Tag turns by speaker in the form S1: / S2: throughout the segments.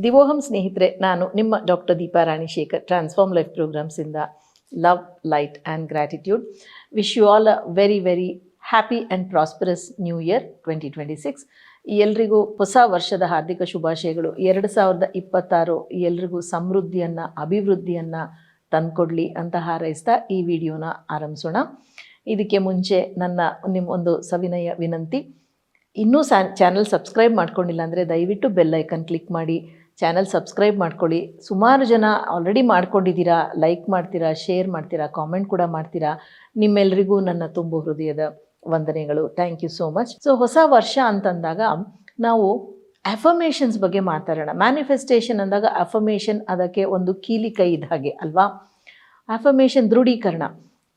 S1: ದಿವೋಹಂ ಸ್ನೇಹಿತರೆ, ನಾನು ನಿಮ್ಮ doctor Deepa Ranishekhar, transform life ಪ್ರೋಗ್ರಾಮ್ಸಿಂದ love, light and gratitude. Wish you all a very very happy and prosperous new year 2026. ಎಲ್ರಿಗೂ ಹೊಸ ವರ್ಷದ ಹಾರ್ದಿಕ ಶುಭಾಶಯಗಳು. 2026 ಎಲ್ರಿಗೂ ಸಮೃದ್ಧಿಯನ್ನು, ಅಭಿವೃದ್ಧಿಯನ್ನು ತಂದುಕೊಡ್ಲಿ ಅಂತ ಹಾರೈಸ್ತಾ ಈ ವಿಡಿಯೋನ ಆರಂಭಿಸೋಣ. ಇದಕ್ಕೆ ಮುಂಚೆ ನಿಮ್ಮ ಒಂದು ಸವಿನಯ ವಿನಂತಿ, ಇನ್ನೂ ಚಾನಲ್ ಸಬ್ಸ್ಕ್ರೈಬ್ ಮಾಡ್ಕೊಂಡಿಲ್ಲ ಅಂದರೆ ದಯವಿಟ್ಟು ಬೆಲ್ ಐಕನ್ ಕ್ಲಿಕ್ ಮಾಡಿ ಚಾನಲ್ ಸಬ್ಸ್ಕ್ರೈಬ್ ಮಾಡ್ಕೊಳ್ಳಿ. ಸುಮಾರು ಜನ ಆಲ್ರೆಡಿ ಮಾಡ್ಕೊಂಡಿದ್ದೀರಾ, ಲೈಕ್ ಮಾಡ್ತೀರಾ, ಶೇರ್ ಮಾಡ್ತೀರಾ, ಕಾಮೆಂಟ್ ಕೂಡ ಮಾಡ್ತೀರಾ. ನಿಮ್ಮೆಲ್ಲರಿಗೂ ನನ್ನ ತುಂಬು ಹೃದಯದ ವಂದನೆಗಳು. Thank you so much. So ಹೊಸ ವರ್ಷ ಅಂತಂದಾಗ ನಾವು ಅಫರ್ಮೇಷನ್ಸ್ ಬಗ್ಗೆ ಮಾತಾಡೋಣ. ಮ್ಯಾನಿಫೆಸ್ಟೇಷನ್ ಅಂದಾಗ ಅಫರ್ಮೇಷನ್ ಅದಕ್ಕೆ ಒಂದು ಕೀಲಿ ಕೈ ಇದ್ದ ಹಾಗೆ ಅಲ್ವಾ. ಅಫರ್ಮೇಷನ್ ದೃಢೀಕರಣ.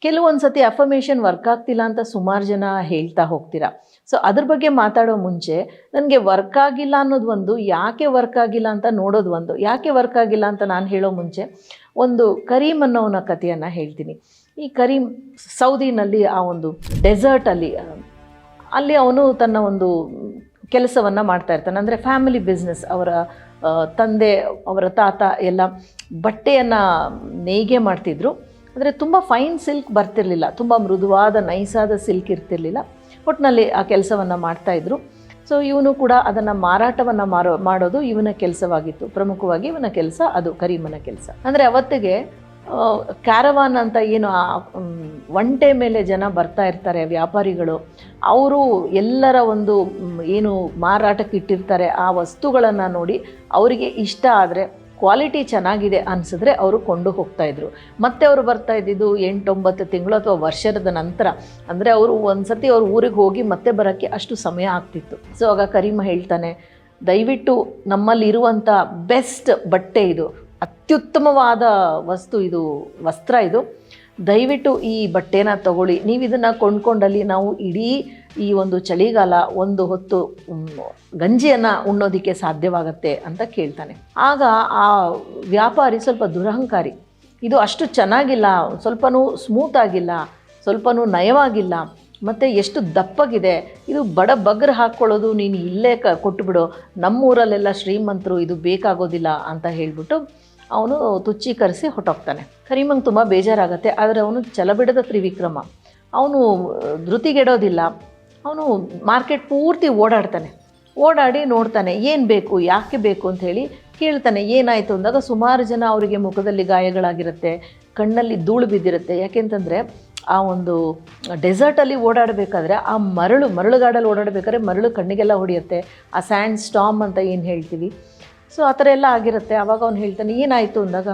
S1: ಕೆಲವೊಂದು ಸತಿ ಅಫರ್ಮೇಷನ್ ವರ್ಕ್ ಆಗ್ತಿಲ್ಲ ಅಂತ ಸುಮಾರು ಜನ ಹೇಳ್ತಾ ಹೋಗ್ತೀರಾ. ಸೊ ಅದ್ರ ಬಗ್ಗೆ ಮಾತಾಡೋ ಮುಂಚೆ ನನಗೆ ವರ್ಕ್ ಆಗಿಲ್ಲ ಅನ್ನೋದು ಒಂದು, ಯಾಕೆ ವರ್ಕ್ ಆಗಿಲ್ಲ ಅಂತ ನೋಡೋದು ಒಂದು. ಯಾಕೆ ವರ್ಕ್ ಆಗಿಲ್ಲ ಅಂತ ನಾನು ಹೇಳೋ ಮುಂಚೆ ಒಂದು ಕರೀಮ್ ಅನ್ನೋನ ಕಥೆಯನ್ನು ಹೇಳ್ತೀನಿ. ಈ ಕರೀಮ್ ಸೌದಿನಲ್ಲಿ ಆ ಒಂದು ಡೆಸರ್ಟಲ್ಲಿ ಅವನು ತನ್ನ ಒಂದು ಕೆಲಸವನ್ನು ಮಾಡ್ತಾ ಇರ್ತಾನೆ. ಅಂದರೆ ಫ್ಯಾಮಿಲಿ ಬಿಸ್ನೆಸ್. ಅವರ ತಂದೆ, ಅವರ ತಾತ ಎಲ್ಲ ಬಟ್ಟೆಯನ್ನು ನೇಯ್ಗೆ ಮಾಡ್ತಿದ್ರು. ಅಂದರೆ ತುಂಬ ಫೈನ್ ಸಿಲ್ಕ್ ಬರ್ತಿರಲಿಲ್ಲ, ತುಂಬ ಮೃದುವಾದ ನೈಸಾದ ಸಿಲ್ಕ್ ಇರ್ತಿರಲಿಲ್ಲ. ಒಟ್ಟಿನಲ್ಲಿ ಆ ಕೆಲಸವನ್ನು ಮಾಡ್ತಾಯಿದ್ರು. ಸೊ ಇವನು ಕೂಡ ಅದನ್ನು ಮಾರಾಟವನ್ನು ಮಾಡೋದು ಇವನ ಕೆಲಸವಾಗಿತ್ತು. ಪ್ರಮುಖವಾಗಿ ಇವನ ಕೆಲಸ ಅದು, ಕರೀಮನ ಕೆಲಸ. ಅಂದರೆ ಅವತ್ತಿಗೆ ಕ್ಯಾರವಾನ್ ಅಂತ ಏನು ಒಂಟೆ ಮೇಲೆ ಜನ ಬರ್ತಾ ಇರ್ತಾರೆ, ವ್ಯಾಪಾರಿಗಳು, ಅವರು ಎಲ್ಲರ ಒಂದು ಏನು ಮಾರಾಟಕ್ಕೆ ಇಟ್ಟಿರ್ತಾರೆ ಆ ವಸ್ತುಗಳನ್ನು ನೋಡಿ ಅವರಿಗೆ ಇಷ್ಟ ಆದರೆ, ಕ್ವಾಲಿಟಿ ಚೆನ್ನಾಗಿದೆ ಅನಿಸಿದ್ರೆ ಅವರು ಕೊಂಡು ಹೋಗ್ತಾಯಿದ್ರು. ಮತ್ತು ಅವರು ಬರ್ತಾ ಇದ್ದಿದ್ದು 8-9 ತಿಂಗಳು ಅಥವಾ ವರ್ಷದ ನಂತರ. ಅಂದರೆ ಅವರು ಒಂದು ಸತಿ ಅವ್ರ ಊರಿಗೆ ಹೋಗಿ ಮತ್ತೆ ಬರೋಕ್ಕೆ ಅಷ್ಟು ಸಮಯ ಆಗ್ತಿತ್ತು. ಸೊ ಆಗ ಕರೀಮ ಹೇಳ್ತಾನೆ, ದಯವಿಟ್ಟು ನಮ್ಮಲ್ಲಿರುವಂಥ ಬೆಸ್ಟ್ ಬಟ್ಟೆ ಇದು, ಅತ್ಯುತ್ತಮವಾದ ವಸ್ತು ಇದು, ವಸ್ತ್ರ ಇದು, ದಯವಿಟ್ಟು ಈ ಬಟ್ಟೆನ ತಗೊಳ್ಳಿ. ನೀವು ಇದನ್ನು ಕೊಂಡ್ಕೊಂಡಲ್ಲಿ ನಾವು ಇಡೀ ಈ ಒಂದು ಚಳಿಗಾಲ ಒಂದು ಹೊತ್ತು ಗಂಜಿಯನ್ನು ಉಣ್ಣೋದಕ್ಕೆ ಸಾಧ್ಯವಾಗತ್ತೆ ಅಂತ ಕೇಳ್ತಾನೆ. ಆಗ ಆ ವ್ಯಾಪಾರಿ ಸ್ವಲ್ಪ ದುರಹಂಕಾರಿ. ಇದು ಅಷ್ಟು ಚೆನ್ನಾಗಿಲ್ಲ, ಸ್ವಲ್ಪನೂ ಸ್ಮೂತ್ ಆಗಿಲ್ಲ, ಸ್ವಲ್ಪನೂ ನಯವಾಗಿಲ್ಲ, ಮತ್ತು ಎಷ್ಟು ದಪ್ಪಗಿದೆ, ಇದು ಬಡ ಬಗ್ರು ಹಾಕ್ಕೊಳ್ಳೋದು, ನೀನು ಇಲ್ಲೇ ಕೊಟ್ಟುಬಿಡು, ನಮ್ಮೂರಲ್ಲೆಲ್ಲ ಶ್ರೀಮಂತರು, ಇದು ಬೇಕಾಗೋದಿಲ್ಲ ಅಂತ ಹೇಳಿಬಿಟ್ಟು ಅವನು ತುಚ್ಚೀಕರಿಸಿ ಹೊಟ್ಟೋಗ್ತಾನೆ. ಕರೀಮಂಗೆ ತುಂಬ ಬೇಜಾರಾಗತ್ತೆ. ಆದರೆ ಅವನು ಛಲಬಿಡದ ತ್ರಿವಿಕ್ರಮ. ಅವನು ಧೃತಿಗೆಡೋದಿಲ್ಲ. ಅವನು ಮಾರ್ಕೆಟ್ ಪೂರ್ತಿ ಓಡಾಡಿ ನೋಡ್ತಾನೆ, ಏನು ಬೇಕು, ಯಾಕೆ ಬೇಕು ಅಂತ ಹೇಳಿ ಕೇಳ್ತಾನೆ. ಏನಾಯಿತು ಅಂದಾಗ ಸುಮಾರು ಜನ ಅವರಿಗೆ ಮುಖದಲ್ಲಿ ಗಾಯಗಳಾಗಿರುತ್ತೆ, ಕಣ್ಣಲ್ಲಿ ಧೂಳು ಬಿದ್ದಿರುತ್ತೆ. ಯಾಕೆಂತಂದರೆ ಆ ಒಂದು ಡೆಸರ್ಟಲ್ಲಿ ಓಡಾಡಬೇಕಾದ್ರೆ, ಆ ಮರಳುಗಾಡಲ್ಲಿ ಓಡಾಡಬೇಕಾದ್ರೆ ಮರಳು ಕಣ್ಣಿಗೆಲ್ಲ ಹೊಡೆಯುತ್ತೆ. ಆ ಸ್ಯಾಂಡ್ ಸ್ಟಾಮ್ ಅಂತ ಏನು ಹೇಳ್ತೀವಿ, ಸೊ ಆ ಥರ ಎಲ್ಲ ಆಗಿರುತ್ತೆ. ಆವಾಗ ಅವ್ನು ಹೇಳ್ತಾನೆ, ಏನಾಯಿತು ಅಂದಾಗ,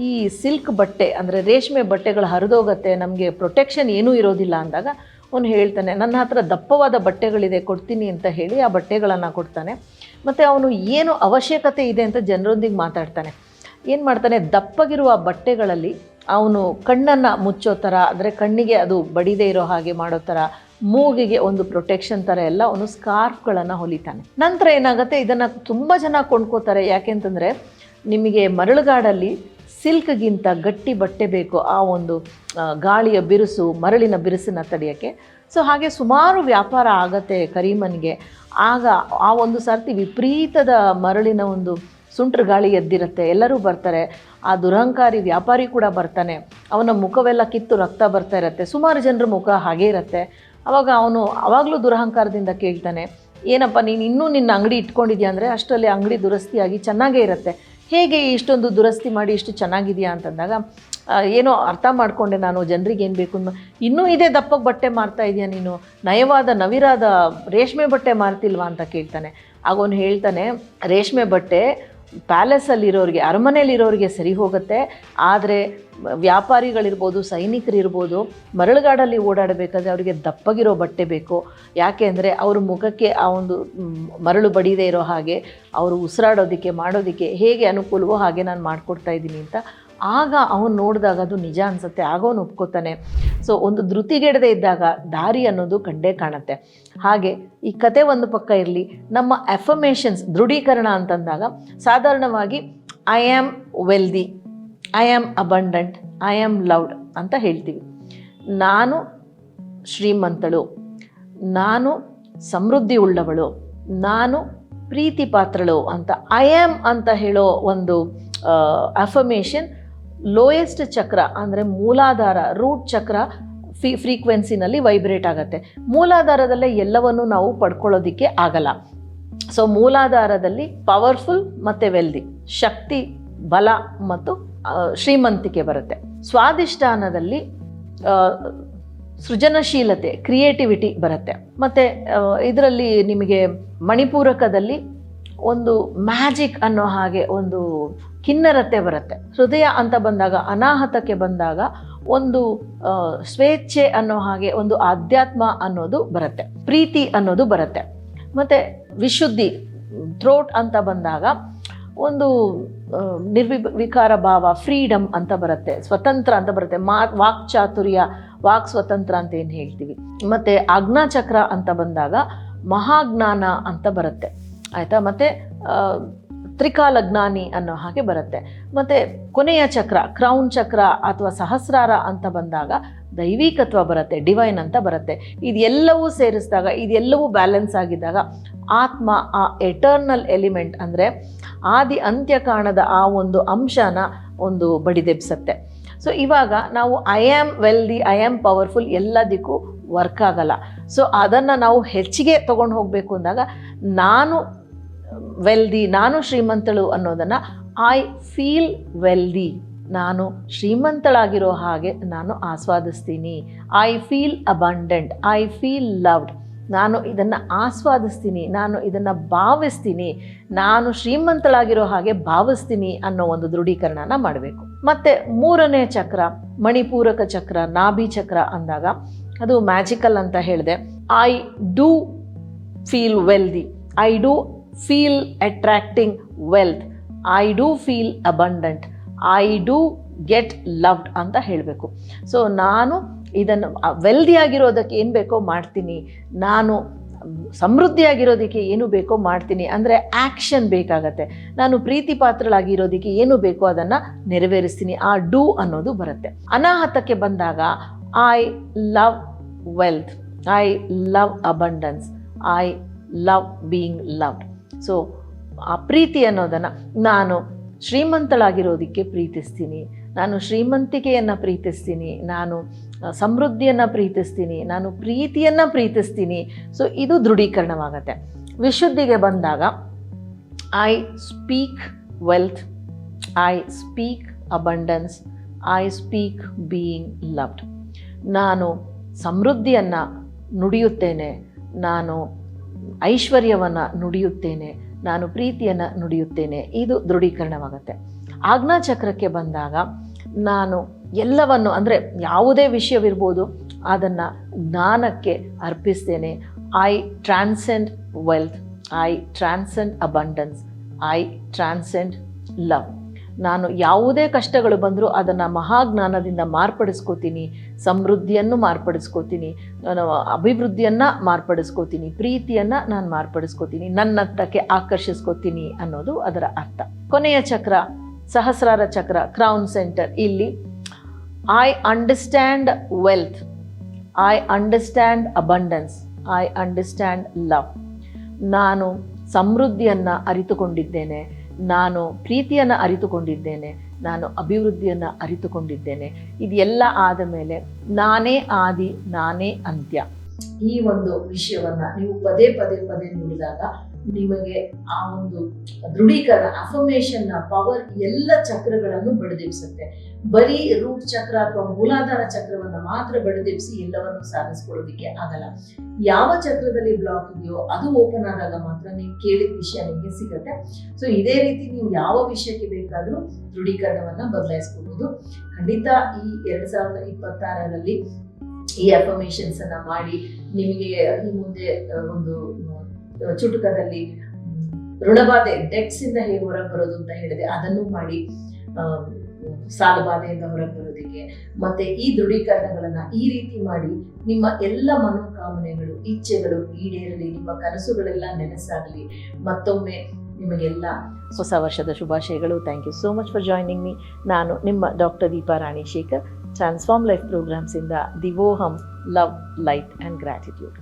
S1: ಈ ಸಿಲ್ಕ್ ಬಟ್ಟೆ ಅಂದರೆ ರೇಷ್ಮೆ ಬಟ್ಟೆಗಳು ಹರಿದೋಗತ್ತೆ, ನಮಗೆ ಪ್ರೊಟೆಕ್ಷನ್ ಏನೂ ಇರೋದಿಲ್ಲ ಅಂದಾಗ ಅವನು ಹೇಳ್ತಾನೆ, ನನ್ನ ಹತ್ರ ದಪ್ಪವಾದ ಬಟ್ಟೆಗಳಿದೆ, ಕೊಡ್ತೀನಿ ಅಂತ ಹೇಳಿ ಆ ಬಟ್ಟೆಗಳನ್ನು ಕೊಡ್ತಾನೆ. ಮತ್ತು ಅವನು ಏನು ಅವಶ್ಯಕತೆ ಇದೆ ಅಂತ ಜನರೊಂದಿಗೆ ಮಾತಾಡ್ತಾನೆ. ಏನು ಮಾಡ್ತಾನೆ, ದಪ್ಪಗಿರುವ ಬಟ್ಟೆಗಳಲ್ಲಿ ಅವನು ಕಣ್ಣನ್ನು ಮುಚ್ಚೋ ಥರ, ಅಂದರೆ ಕಣ್ಣಿಗೆ ಅದು ಬಡಿದೇ ಇರೋ ಹಾಗೆ ಮಾಡೋ ಥರ, ಮೂಗಿಗೆ ಒಂದು ಪ್ರೊಟೆಕ್ಷನ್ ಥರ ಎಲ್ಲ ಅವನು ಸ್ಕಾರ್ಫ್ಗಳನ್ನು ಹೊಲಿತಾನೆ. ನಂತರ ಏನಾಗುತ್ತೆ, ಇದನ್ನು ತುಂಬ ಜನ ಕೊಂಡ್ಕೋತಾರೆ. ಯಾಕೆಂತಂದರೆ ನಿಮಗೆ ಮರಳುಗಾಡಲ್ಲಿ ಸಿಲ್ಕ್ಗಿಂತ ಗಟ್ಟಿ ಬಟ್ಟೆ ಬೇಕು, ಆ ಒಂದು ಗಾಳಿಯ ಬಿರುಸು, ಮರಳಿನ ಬಿರುಸನ್ನು ತಡೆಯೋಕ್ಕೆ. ಸೊ ಹಾಗೆ ಸುಮಾರು ವ್ಯಾಪಾರ ಆಗತ್ತೆ ಕರೀಮನಿಗೆ. ಆಗ ಆ ಒಂದು ಸರ್ತಿ ವಿಪರೀತದ ಮರಳಿನ ಒಂದು ಸುಂಟ್ರ ಗಾಳಿ ಎದ್ದಿರುತ್ತೆ, ಎಲ್ಲರೂ ಬರ್ತಾರೆ. ಆ ದುರಹಂಕಾರಿ ವ್ಯಾಪಾರಿ ಕೂಡ ಬರ್ತಾನೆ. ಅವನ ಮುಖವೆಲ್ಲ ಕಿತ್ತು ರಕ್ತ ಬರ್ತಾ ಇರುತ್ತೆ. ಸುಮಾರು ಜನರ ಮುಖ ಹಾಗೇ ಇರುತ್ತೆ. ಆವಾಗ ಅವನು ಆವಾಗಲೂ ದುರಹಂಕಾರದಿಂದ ಕೇಳ್ತಾನೆ, ಏನಪ್ಪ ನೀನು ಇನ್ನೂ ನಿನ್ನ ಅಂಗಡಿ ಇಟ್ಕೊಂಡಿದ್ಯಾ ಅಂದರೆ ಅಷ್ಟರಲ್ಲಿ ಅಂಗಡಿ ದುರಸ್ತಿಯಾಗಿ ಚೆನ್ನಾಗೇ ಇರುತ್ತೆ, ಹೇಗೆ ಇಷ್ಟೊಂದು ದುರಸ್ತಿ ಮಾಡಿ ಇಷ್ಟು ಚೆನ್ನಾಗಿದೆಯಾ ಅಂತಂದಾಗ, ಏನೋ ಅರ್ಥ ಮಾಡಿಕೊಂಡೆ ನಾನು, ಜನರಿಗೆ ಏನು ಬೇಕು, ಇನ್ನೂ ಇದೇ ದಪ್ಪಗೆ ಬಟ್ಟೆ ಮಾರ್ತಾ ಇದೆಯಾ ನೀನು, ನವಿರಾದ ರೇಷ್ಮೆ ಬಟ್ಟೆ ಮಾರ್ತಿಲ್ವಾ ಅಂತ ಕೇಳ್ತಾನೆ. ಆಗ ಅವನು ಹೇಳ್ತಾನೆ, ರೇಷ್ಮೆ ಬಟ್ಟೆ ಪ್ಯಾಲೇಸಲ್ಲಿರೋರಿಗೆ, ಅರಮನೆಯಲ್ಲಿರೋರಿಗೆ ಸರಿ ಹೋಗುತ್ತೆ, ಆದರೆ ವ್ಯಾಪಾರಿಗಳಿರ್ಬೋದು, ಸೈನಿಕರಿರ್ಬೋದು, ಮರಳುಗಾಡಲ್ಲಿ ಓಡಾಡಬೇಕಾದ್ರೆ ಅವರಿಗೆ ದಪ್ಪಗಿರೋ ಬಟ್ಟೆ ಬೇಕು. ಯಾಕೆ ಅಂದರೆ ಅವ್ರ ಮುಖಕ್ಕೆ ಆ ಒಂದು ಮರಳು ಬಡಿದೇ ಇರೋ ಹಾಗೆ, ಅವರು ಉಸಿರಾಡೋದಕ್ಕೆ ಮಾಡೋದಕ್ಕೆ ಹೇಗೆ ಅನುಕೂಲವೋ ಹಾಗೆ ನಾನು ಮಾಡಿಕೊಡ್ತಾ ಇದ್ದೀನಿ ಅಂತ. ಆಗ ಅವನು ನೋಡಿದಾಗ ಅದು ನಿಜ ಅನಿಸುತ್ತೆ. ಆಗ ಅವನು ಒಪ್ಕೋತಾನೆ. ಸೊ ಒಂದು ಧೃತಿಗೆಡದೆ ಇದ್ದಾಗ ದಾರಿ ಅನ್ನೋದು ಕಂಡೇ ಕಾಣುತ್ತೆ. ಹಾಗೆ ಈ ಕತೆ ಒಂದು ಪಕ್ಕ ಇರಲಿ, ನಮ್ಮ ಅಫರ್ಮೇಷನ್ಸ್ ದೃಢೀಕರಣ ಅಂತಂದಾಗ ಸಾಧಾರಣವಾಗಿ I am wealthy, I am abundant, I am loved ಅಂತ ಹೇಳ್ತೀವಿ. ನಾನು ಶ್ರೀಮಂತಳು, ನಾನು ಸಮೃದ್ಧಿ ಉಳ್ಳವಳು, ನಾನು ಪ್ರೀತಿ ಪಾತ್ರಳು ಅಂತ ಐ ಆಮ್ ಅಂತ ಹೇಳೋ ಒಂದು ಅಫರ್ಮೇಷನ್ ಲೋಯೆಸ್ಟ್ ಚಕ್ರ ಅಂದರೆ ಮೂಲಾಧಾರ ರೂಟ್ ಚಕ್ರ ಫ್ರೀಕ್ವೆನ್ಸಿನಲ್ಲಿ ವೈಬ್ರೇಟ್ ಆಗುತ್ತೆ. ಮೂಲಾಧಾರದಲ್ಲೇ ಎಲ್ಲವನ್ನು ನಾವು ಪಡ್ಕೊಳ್ಳೋದಕ್ಕೆ ಆಗಲ್ಲ. ಸೊ ಮೂಲಾಧಾರದಲ್ಲಿ ಪವರ್ಫುಲ್ ಮತ್ತು ವೆಲ್ದಿ, ಶಕ್ತಿ, ಬಲ ಮತ್ತು ಶ್ರೀಮಂತಿಕೆ ಬರುತ್ತೆ. ಸ್ವಾಧಿಷ್ಠಾನದಲ್ಲಿ ಸೃಜನಶೀಲತೆ, ಕ್ರಿಯೇಟಿವಿಟಿ ಬರುತ್ತೆ. ಮತ್ತು ಇದರಲ್ಲಿ ನಿಮಗೆ ಮಣಿಪೂರಕದಲ್ಲಿ ಒಂದು ಮ್ಯಾಜಿಕ್ ಅನ್ನೋ ಹಾಗೆ ಒಂದು ಕಿನ್ನರತೆ ಬರುತ್ತೆ. ಹೃದಯ ಅಂತ ಬಂದಾಗ, ಅನಾಹತಕ್ಕೆ ಬಂದಾಗ ಒಂದು ಸ್ವೇಚ್ಛೆ ಅನ್ನೋ ಹಾಗೆ ಒಂದು ಆಧ್ಯಾತ್ಮ ಅನ್ನೋದು ಬರುತ್ತೆ, ಪ್ರೀತಿ ಅನ್ನೋದು ಬರುತ್ತೆ. ಮತ್ತು ವಿಶುದ್ಧಿ, ಥ್ರೋಟ್ ಅಂತ ಬಂದಾಗ ಒಂದು ನಿರ್ವಿಕಾರ ಭಾವ, ಫ್ರೀಡಮ್ ಅಂತ ಬರುತ್ತೆ, ಸ್ವತಂತ್ರ ಅಂತ ಬರುತ್ತೆ, ವಾಕ್ ಚಾತುರ್ಯ, ವಾಕ್ ಸ್ವತಂತ್ರ ಅಂತ ಏನು ಹೇಳ್ತೀವಿ. ಮತ್ತು ಆಜ್ಞಾಚಕ್ರ ಅಂತ ಬಂದಾಗ ಮಹಾಜ್ಞಾನ ಅಂತ ಬರುತ್ತೆ, ಆಯಿತಾ. ಮತ್ತು ತ್ರಿಕಾಲಜ್ಞಾನಿ ಅನ್ನೋ ಹಾಗೆ ಬರುತ್ತೆ. ಮತ್ತು ಕೊನೆಯ ಚಕ್ರ ಕ್ರೌನ್ ಚಕ್ರ ಅಥವಾ ಸಹಸ್ರಾರ ಅಂತ ಬಂದಾಗ ದೈವಿಕತ್ವ ಬರುತ್ತೆ, ಡಿವೈನ್ ಅಂತ ಬರುತ್ತೆ. ಇದೆಲ್ಲವೂ ಸೇರಿಸಿದಾಗ, ಇದೆಲ್ಲವೂ ಬ್ಯಾಲೆನ್ಸ್ ಆಗಿದ್ದಾಗ ಆತ್ಮ, ಆ ಎಟರ್ನಲ್ ಎಲಿಮೆಂಟ್ ಅಂದರೆ ಆದಿ ಅಂತ್ಯ ಕಾಣದ ಆ ಒಂದು ಅಂಶನ ಒಂದು ಬಡಿದೆಬ್ಸತ್ತೆ. ಸೊ ಇವಾಗ ನಾವು I am wealthy, I am powerful ಎಲ್ಲದಕ್ಕೂ ವರ್ಕ್ ಆಗಲ್ಲ. ಸೊ ಅದನ್ನು ನಾವು ಹೆಚ್ಚಿಗೆ ತೊಗೊಂಡು ಹೋಗಬೇಕು ಅಂದಾಗ ನಾನು ವೆಲ್ದಿ, ನಾನು ಶ್ರೀಮಂತಳು ಅನ್ನೋದನ್ನು ಐ ಫೀಲ್ ವೆಲ್ದಿ, ನಾನು ಶ್ರೀಮಂತಳಾಗಿರೋ ಹಾಗೆ ನಾನು ಆಸ್ವಾದಿಸ್ತೀನಿ. I feel abundant, I feel loved, ನಾನು ಇದನ್ನು ಆಸ್ವಾದಿಸ್ತೀನಿ, ನಾನು ಇದನ್ನು ಭಾವಿಸ್ತೀನಿ, ನಾನು ಶ್ರೀಮಂತಳಾಗಿರೋ ಹಾಗೆ ಭಾವಿಸ್ತೀನಿ ಅನ್ನೋ ಒಂದು ದೃಢೀಕರಣನ ಮಾಡಬೇಕು. ಮತ್ತು ಮೂರನೇ ಚಕ್ರ ಮಣಿಪೂರಕ ಚಕ್ರ, ನಾಭಿ ಚಕ್ರ ಅಂದಾಗ ಅದು ಮ್ಯಾಜಿಕಲ್ ಅಂತ ಹೇಳಿದೆ. I do feel wealthy, I do feel attracting wealth, I do feel abundant, I do get loved ಅಂತ ಹೇಳಬೇಕು. ಸೊ ನಾನು ಇದನ್ನು ವೆಲ್ದಿಯಾಗಿರೋದಕ್ಕೆ ಏನು ಬೇಕೋ ಮಾಡ್ತೀನಿ, ನಾನು ಸಮೃದ್ಧಿಯಾಗಿರೋದಕ್ಕೆ ಏನು ಬೇಕೋ ಮಾಡ್ತೀನಿ. ಅಂದರೆ ಆ್ಯಕ್ಷನ್ ಬೇಕಾಗತ್ತೆ. ನಾನು ಪ್ರೀತಿ ಪಾತ್ರಳಾಗಿರೋದಕ್ಕೆ ಏನು ಬೇಕೋ ಅದನ್ನು ನೆರವೇರಿಸ್ತೀನಿ. ಆ ಡೂ ಅನ್ನೋದು ಬರುತ್ತೆ. ಅನಾಹತಕ್ಕೆ ಬಂದಾಗ I love wealth, I love abundance, I love being loved. So ಆ ಪ್ರೀತಿ ಅನ್ನೋದನ್ನು ನಾನು ಶ್ರೀಮಂತಳಾಗಿರೋದಕ್ಕೆ ಪ್ರೀತಿಸ್ತೀನಿ, ನಾನು ಶ್ರೀಮಂತಿಕೆಯನ್ನು ಪ್ರೀತಿಸ್ತೀನಿ, ನಾನು ಸಮೃದ್ಧಿಯನ್ನು ಪ್ರೀತಿಸ್ತೀನಿ, ನಾನು ಪ್ರೀತಿಯನ್ನು ಪ್ರೀತಿಸ್ತೀನಿ. ಸೊ ಇದು ದೃಢೀಕರಣವಾಗತ್ತೆ. ವಿಶುದ್ಧಿಗೆ ಬಂದಾಗ I speak wealth, I speak abundance, I speak being loved. ನಾನು ಸಮೃದ್ಧಿಯನ್ನು ನುಡಿಯುತ್ತೇನೆ, ನಾನು ಐಶ್ವರ್ಯವನ್ನು ನುಡಿಯುತ್ತೇನೆ, ನಾನು ಪ್ರೀತಿಯನ್ನು ನುಡಿಯುತ್ತೇನೆ. ಇದು ದೃಢೀಕರಣವಾಗುತ್ತೆ. ಆಜ್ಞಾಚಕ್ರಕ್ಕೆ ಬಂದಾಗ ನಾನು ಎಲ್ಲವನ್ನು, ಅಂದರೆ ಯಾವುದೇ ವಿಷಯವಿರ್ಬೋದು, ಅದನ್ನು ಜ್ಞಾನಕ್ಕೆ ಅರ್ಪಿಸ್ತೇನೆ. I transcend wealth, I transcend abundance, I transcend love. ನಾನು ಯಾವುದೇ ಕಷ್ಟಗಳು ಬಂದರೂ ಅದನ್ನು ಮಹಾಜ್ಞಾನದಿಂದ ಮಾರ್ಪಡಿಸ್ಕೋತೀನಿ, ಸಮೃದ್ಧಿಯನ್ನು ಮಾರ್ಪಡಿಸ್ಕೋತೀನಿ, ನಾನು ಅಭಿವೃದ್ಧಿಯನ್ನು ಮಾರ್ಪಡಿಸ್ಕೋತೀನಿ, ಪ್ರೀತಿಯನ್ನು ನಾನು ಮಾರ್ಪಡಿಸ್ಕೋತೀನಿ, ನನ್ನತ್ತಕ್ಕೆ ಆಕರ್ಷಿಸ್ಕೋತೀನಿ ಅನ್ನೋದು ಅದರ ಅರ್ಥ. ಕೊನೆಯ ಚಕ್ರ ಸಹಸ್ರಾರ ಚಕ್ರ, ಕ್ರೌನ್ ಸೆಂಟರ್. ಇಲ್ಲಿ I understand wealth, I understand abundance, I understand love. ನಾನು ಸಮೃದ್ಧಿಯನ್ನು ಅರಿತುಕೊಂಡಿದ್ದೇನೆ, ನಾನು ಪ್ರೀತಿಯನ್ನು ಅರಿತುಕೊಂಡಿದ್ದೇನೆ, ನಾನು ಅಭಿವೃದ್ಧಿಯನ್ನು ಅರಿತುಕೊಂಡಿದ್ದೇನೆ. ಇದೆಲ್ಲ ಆದ ಮೇಲೆ ನಾನೇ ಆದಿ, ನಾನೇ ಅಂತ್ಯ. ಈ ಒಂದು ವಿಷಯವನ್ನು ನೀವು ಪದೇ ಪದೇ ಪದೇ ನುಡಿದಾಗ ನಿಮಗೆ ಆ ಒಂದು ದೃಢೀಕರಣ, ಅಫರ್ಮೇಷನ್ನ ಪವರ್ ಎಲ್ಲ ಚಕ್ರಗಳನ್ನು ಬಡಿದೆಬ್ಸುತ್ತೆ. ಬರೀ ರೂಟ್ ಚಕ್ರ ಅಥವಾ ಮೂಲಾಧಾರ ಚಕ್ರವನ್ನು ಮಾತ್ರ ಬಡಿದೆಬ್ಸಿ ಎಲ್ಲವನ್ನು ಸಾಧಿಸ್ಕೊಳ್ಳೋದಕ್ಕೆ ಆಗಲ್ಲ. ಯಾವ ಚಕ್ರದಲ್ಲಿ ಬ್ಲಾಕ್ ಇದೆಯೋ ಅದು ಓಪನ್ ಆದಾಗ ಮಾತ್ರ ನೀವು ಕೇಳಿದ ವಿಷಯ ನಿಮಗೆ ಸಿಗುತ್ತೆ. ಸೊ ಇದೇ ರೀತಿ ನೀವು ಯಾವ ವಿಷಯಕ್ಕೆ ಬೇಕಾದರೂ ದೃಢೀಕರಣವನ್ನು ಬದಲಾಯಿಸ್ಕೋಬಹುದು. ಖಂಡಿತ ಈ 2026ರಲ್ಲಿ ಈ ಅಫರ್ಮೇಷನ್ಸ್ ಅನ್ನ ಮಾಡಿ ನಿಮಗೆ ಈ ಮುಂದೆ ಒಂದು ಚುಟುಕದಲ್ಲಿ ಋಣಬಾಧೆ, ಡೆಟ್ಸ್ ಇಂದ ಹೇಗೆ ಹೊರಗೆ ಬರೋದು ಅಂತ ಹೇಳಿದೆ, ಅದನ್ನು ಮಾಡಿ ಸಾಲ ಬಾಧೆಯಿಂದ ಹೊರಗೆ ಬರೋದಕ್ಕೆ. ಮತ್ತೆ ಈ ದೃಢೀಕರಣಗಳನ್ನ ಈ ರೀತಿ ಮಾಡಿ ನಿಮ್ಮ ಎಲ್ಲ ಮನೋಕಾಮನೆಗಳು, ಇಚ್ಛೆಗಳು ಈಡೇರಲಿ, ನಿಮ್ಮ ಕನಸುಗಳೆಲ್ಲ ನೆನಸಾಗಲಿ. ಮತ್ತೊಮ್ಮೆ ನಿಮಗೆಲ್ಲ ಹೊಸ ವರ್ಷದ ಶುಭಾಶಯಗಳು. Thank you so much for joining me. ನಾನು ನಿಮ್ಮ doctor Deepa Rani Shekhar, transform life ಪ್ರೋಗ್ರಾಮ್ಸಿಂದ Divoham love, light and gratitude.